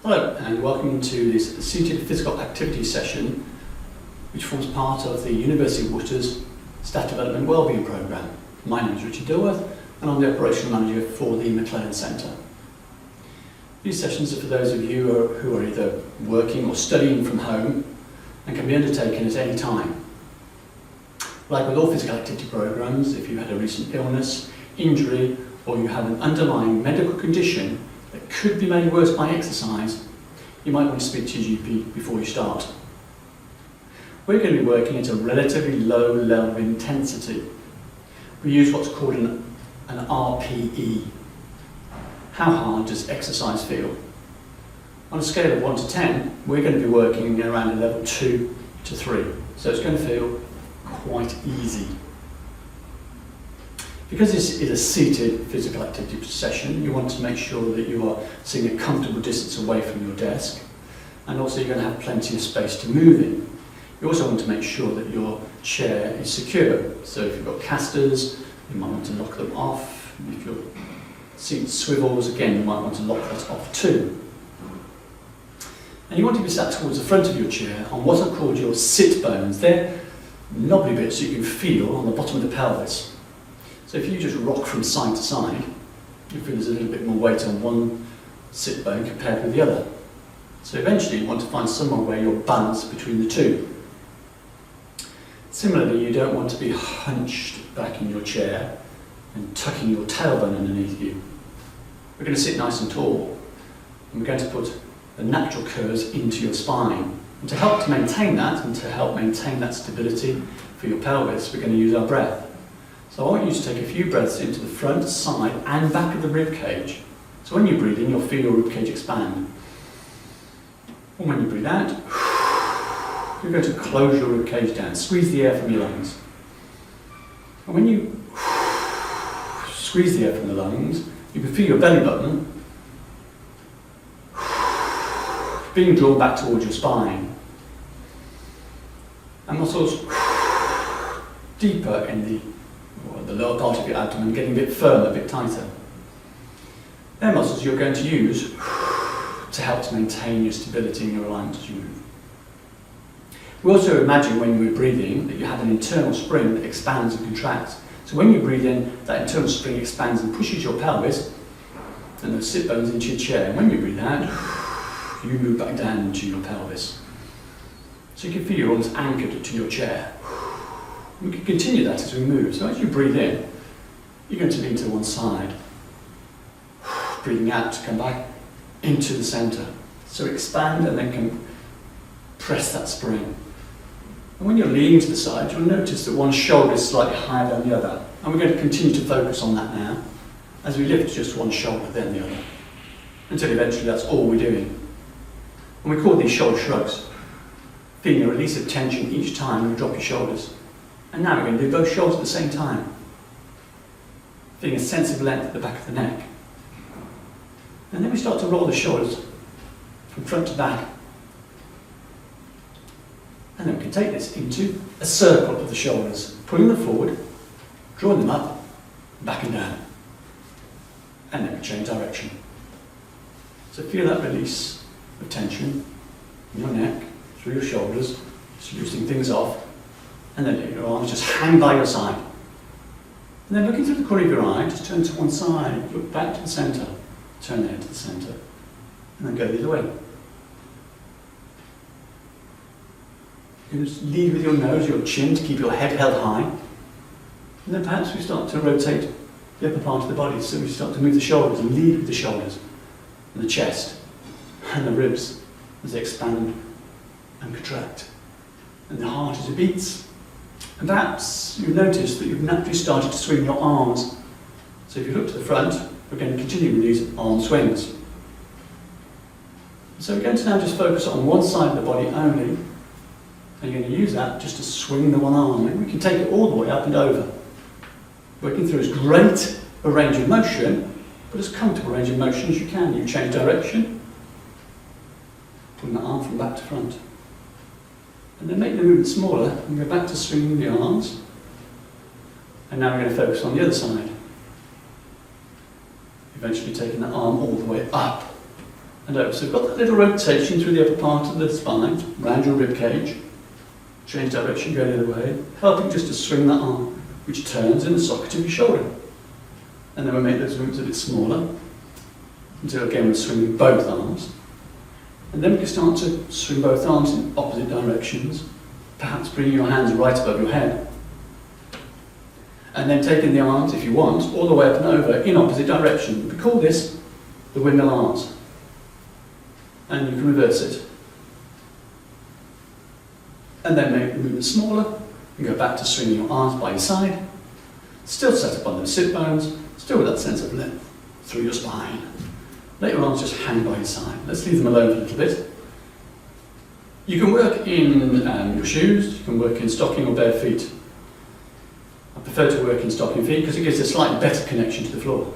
Hello and welcome to this seated physical activity session which forms part of the University of Worcester's Staff Development Wellbeing Programme. My name is Richard Dilworth and I'm the Operational Manager for the McLean Centre. These sessions are for those of you who are either working or studying from home and can be undertaken at any time. Like with all physical activity programmes, if you had a recent illness, injury or you have an underlying medical condition that could be made worse by exercise, you might want to speak to your GP before you start. We're going to be working at a relatively low level of intensity. We use what's called an RPE. How hard does exercise feel? On a scale of 1 to 10, we're going to be working around a level 2 to 3. So it's going to feel quite easy. Because this is a seated physical activity session, you want to make sure that you are sitting a comfortable distance away from your desk, and also you're going to have plenty of space to move in. You also want to make sure that your chair is secure. So if you've got casters, you might want to lock them off. If your seat swivels, again, you might want to lock that off too. And you want to be sat towards the front of your chair on what are called your sit bones. They're knobbly bits that you can feel on the bottom of the pelvis. So if you just rock from side to side, you feel there's a little bit more weight on one sit bone compared with the other. So eventually you want to find somewhere where you're balanced between the two. Similarly, you don't want to be hunched back in your chair and tucking your tailbone underneath you. We're going to sit nice and tall, and we're going to put the natural curves into your spine. And to help to maintain that, and to help maintain that stability for your pelvis, we're going to use our breath. So I want you to take a few breaths into the front, side and back of the rib cage. So when you breathe in, you'll feel your rib cage expand. And when you breathe out, you're going to close your rib cage down, squeeze the air from your lungs. And when you squeeze the air from the lungs, you can feel your belly button being drawn back towards your spine. And muscles deeper in the lower part of your abdomen, getting a bit firmer, a bit tighter. They're muscles you're going to use to help to maintain your stability and your alignment as you move. We also imagine when we're breathing that you have an internal spring that expands and contracts. So when you breathe in, that internal spring expands and pushes your pelvis and those sit bones into your chair. And when you breathe out, you move back down into your pelvis. So you can feel you're almost anchored to your chair. We can continue that as we move. So as you breathe in, you're going to lean to one side. Breathing out to come back into the centre. So expand and then compress that spring. And when you're leaning to the side, you'll notice that one shoulder is slightly higher than the other. And we're going to continue to focus on that now, as we lift just one shoulder, then the other, until eventually that's all we're doing. And we call these shoulder shrugs, feeling a release of tension each time you drop your shoulders. And now we're going to do both shoulders at the same time, feeling a sense of length at the back of the neck. And then we start to roll the shoulders from front to back. And then we can take this into a circle of the shoulders, pulling them forward, drawing them up, back and down. And then we change direction. So feel that release of tension in your neck, through your shoulders, just loosening things off. And then let your arms just hang by your side. And then looking through the corner of your eye, just turn to one side, look back to the centre, turn the head to the centre, and then go the other way. You can just lead with your nose, your chin, to keep your head held high. And then perhaps we start to rotate the upper part of the body, so we start to move the shoulders and lead with the shoulders, and the chest, and the ribs as they expand and contract. And the heart as it beats. And perhaps you've noticed that you've naturally started to swing your arms. So if you look to the front, we're going to continue with these arm swings. So we're going to now just focus on one side of the body only, and you're going to use that just to swing the one arm. And we can take it all the way up and over, working through as great a range of motion, but as comfortable range of motion as you can. You change direction, pulling the arm from back to front. And then make the movement smaller and go back to swinging the arms. And now we're going to focus on the other side. Eventually taking the arm all the way up and over. So we've got that little rotation through the upper part of the spine, round your rib cage. Change direction, go the other way, helping just to swing that arm, which turns in the socket of your shoulder. And then we make those movements a bit smaller, until again we're swinging both arms. And then we can start to swing both arms in opposite directions, perhaps bringing your hands right above your head. And then taking the arms, if you want, all the way up and over in opposite direction. We call this the windmill arms. And you can reverse it. And then make the movement smaller, and go back to swinging your arms by your side. Still set up on those sit bones, still with that sense of length through your spine. Let your arms just hang by your side. Let's leave them alone for a little bit. You can work in your shoes, you can work in stocking or bare feet. I prefer to work in stocking feet because it gives a slightly better connection to the floor.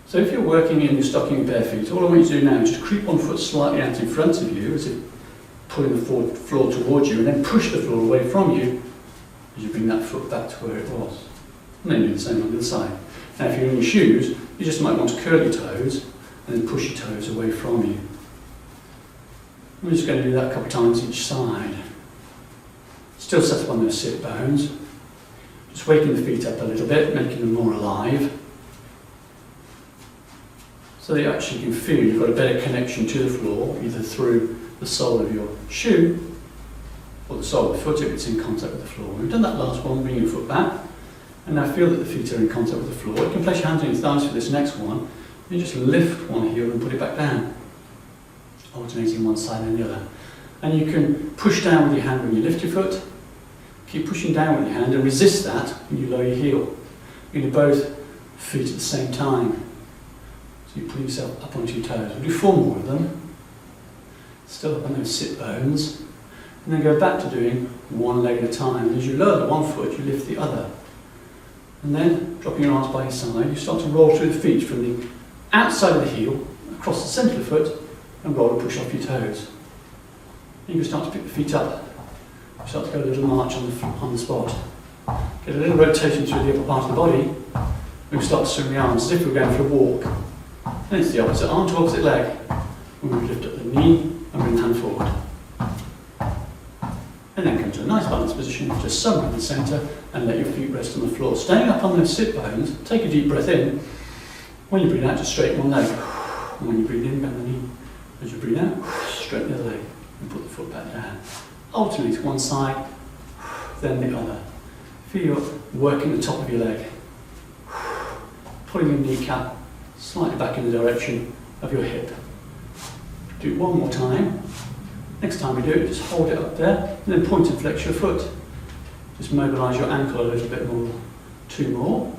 So if you're working in your stocking or bare feet, all I want you to do now is just creep one foot slightly out in front of you, as if pulling the floor towards you, and then push the floor away from you as you bring that foot back to where it was. And then do the same on the other side. Now if you're in your shoes, you just might want to curl your toes and then push your toes away from you. We're just going to do that a couple of times each side. Still set up on those sit bones. Just waking the feet up a little bit, making them more alive. So that you actually can feel you've got a better connection to the floor, either through the sole of your shoe or the sole of the foot if it's in contact with the floor. We've done that last one, bring your foot back. And now feel that the feet are in contact with the floor. You can place your hands on your thighs for this next one. You just lift one heel and put it back down, alternating one side and the other. And you can push down with your hand when you lift your foot. Keep pushing down with your hand and resist that when you lower your heel. You do both feet at the same time. So you pull yourself up onto your toes. We'll do 4 more of them. Still up on those sit bones. And then go back to doing one leg at a time. And as you lower the one foot, you lift the other. And then, dropping your arms by your side, you start to roll through the feet from the outside of the heel, across the centre of the foot, and roll and push off your toes. And you can start to pick the feet up. You start to go a little march on the spot. Get a little rotation through the upper part of the body. We can start to swing the arms as if we were going for a walk. And it's the opposite arm to opposite leg. And we lift up the knee and bring the hand forward. And then come to a nice balanced position, just somewhere in the centre, and let your feet rest on the floor. Staying up on those sit bones, take a deep breath in. When you breathe out, just straighten one leg. And when you breathe in, bend the knee. As you breathe out, straighten the other leg, and put the foot back down. Alternate one side, then the other. Feel working the top of your leg. Pulling your kneecap slightly back in the direction of your hip. Do it one more time. Next time we do it, just hold it up there, and then point and flex your foot. Just mobilise your ankle a little bit more. 2 more.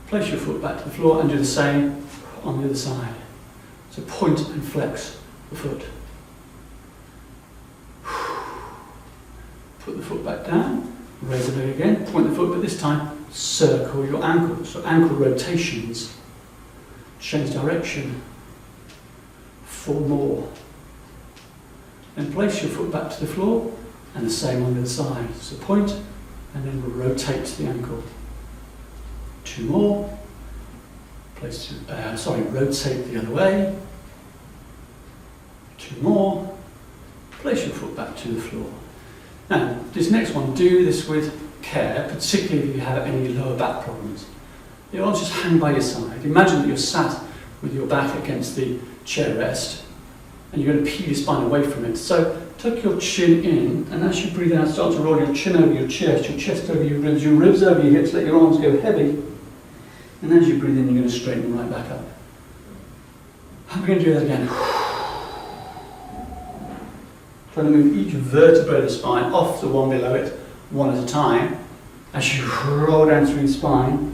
Place your foot back to the floor and do the same on the other side. So point and flex the foot. Put the foot back down, raise the leg again, point the foot, but this time circle your ankle. So ankle rotations. Change direction. 4 more. Then place your foot back to the floor, and the same on the other side. So point, and then rotate the ankle. 2 more. Rotate the other way. 2 more. Place your foot back to the floor. Now, this next one, do this with care, particularly if you have any lower back problems. Your arms just hang by your side. Imagine that you're sat with your back against the chair rest, and you're going to peel your spine away from it. So tuck your chin in, and as you breathe out, start to roll your chin over your chest over your ribs over your hips, let your arms go heavy. And as you breathe in, you're going to straighten right back up. And we're going to do that again. Trying to move each vertebrae of the spine off the one below it, one at a time, as you roll down through your spine.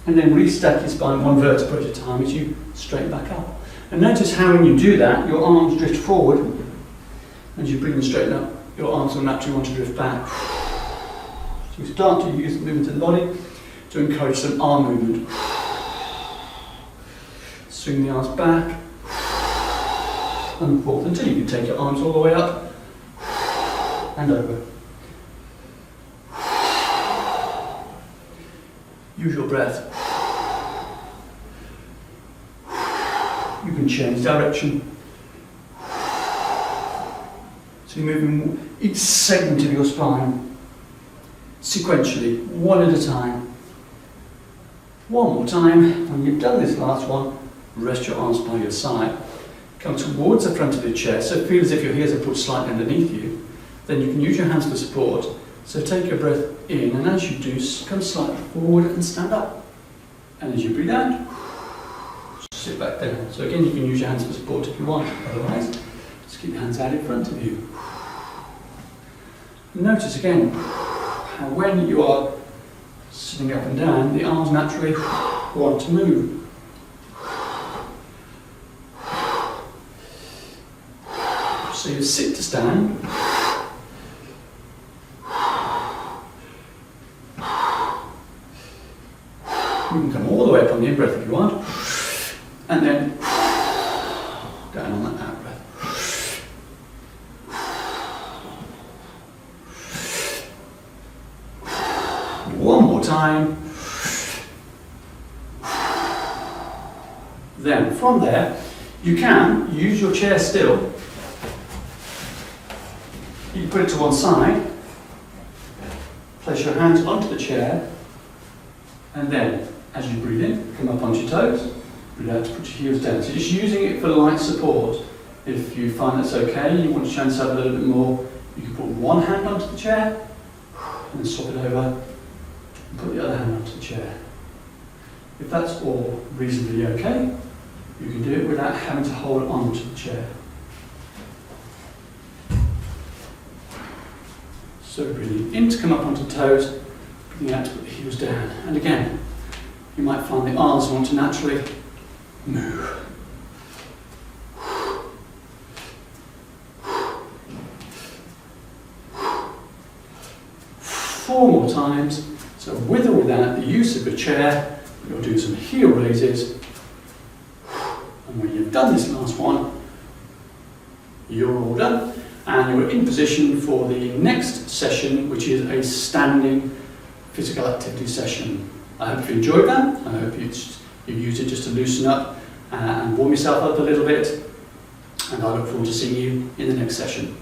And then restack your spine one vertebra at a time as you straighten back up. And notice how when you do that, your arms drift forward. As you bring them straighten up, your arms will naturally want to drift back. So you start to use the movement of the body to encourage some arm movement. Swing the arms back and forth until you can take your arms all the way up and over. Use your breath. You can change direction. So you're moving each segment of your spine sequentially, one at a time. One more time. When you've done this last one, rest your arms by your side. Come towards the front of the chair, so feel as if your heels are put slightly underneath you. Then you can use your hands for support. So take your breath in, and as you do, come slightly forward and stand up. And as you breathe out, sit back down. So again, you can use your hands for support if you want. Otherwise, just keep your hands out in front of you. Notice again how when you are sitting up and down, the arms naturally want to move. So you sit to stand. You can come all the way up on the in-breath if you want. And then down on that out-breath. One more time. Then from there, you can use your chair still. You can put it to one side, place your hands onto the chair, and then, as you breathe in, come up onto your toes, breathe out to put your heels down. So just using it for light support. If you find that's okay, you want to chance out a little bit more, you can put one hand onto the chair, and then swap it over, and put the other hand onto the chair. If that's all reasonably okay, you can do it without having to hold on to the chair. So breathing in to come up onto the toes, breathing out to put the heels down. And again, you might find the arms want to naturally move. Four more times. So with or without the use of a chair, you'll do some heel raises. And when you've done this last one, you're all done. And you're in position for the next session, which is a standing physical activity session. I hope you enjoyed that. I hope you used it just to loosen up and warm yourself up a little bit. And I look forward to seeing you in the next session.